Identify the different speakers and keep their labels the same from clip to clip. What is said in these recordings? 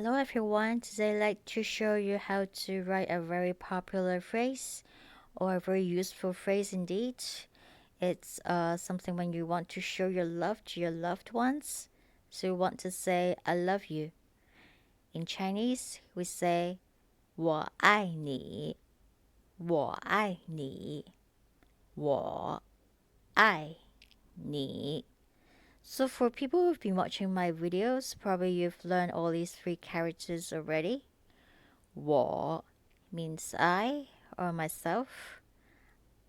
Speaker 1: Hello everyone, today I'd like to show you how to write a very popular phrase or a very useful phrase indeed. It's something when you want to show your love to your loved ones. So you want to say I love you. In Chinese, we say 我爱你,我爱你,我爱你. So for people who've been watching my videos, probably you've learned all these three characters already. 我 means I or myself.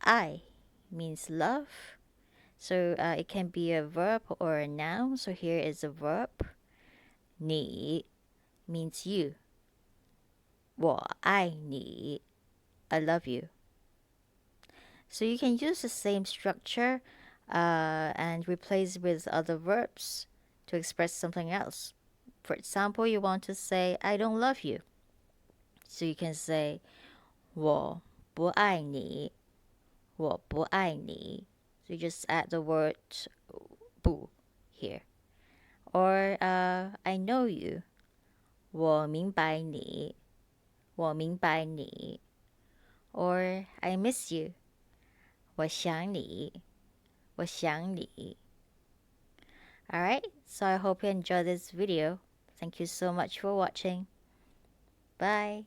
Speaker 1: I means love. So it can be a verb or a noun. So here is a verb. 你 means you. 我爱你. I love you. So you can use the same structure and replace with other verbs to express something else. For example, you want to say, I don't love you. So you can say, 我不爱你,我不爱你. So you just add the word 不 here. Or I know you. 我明白你,我明白你. Or I miss you. 我想你,我想你. Alright, so I hope you enjoyed this video. Thank you so much for watching. Bye.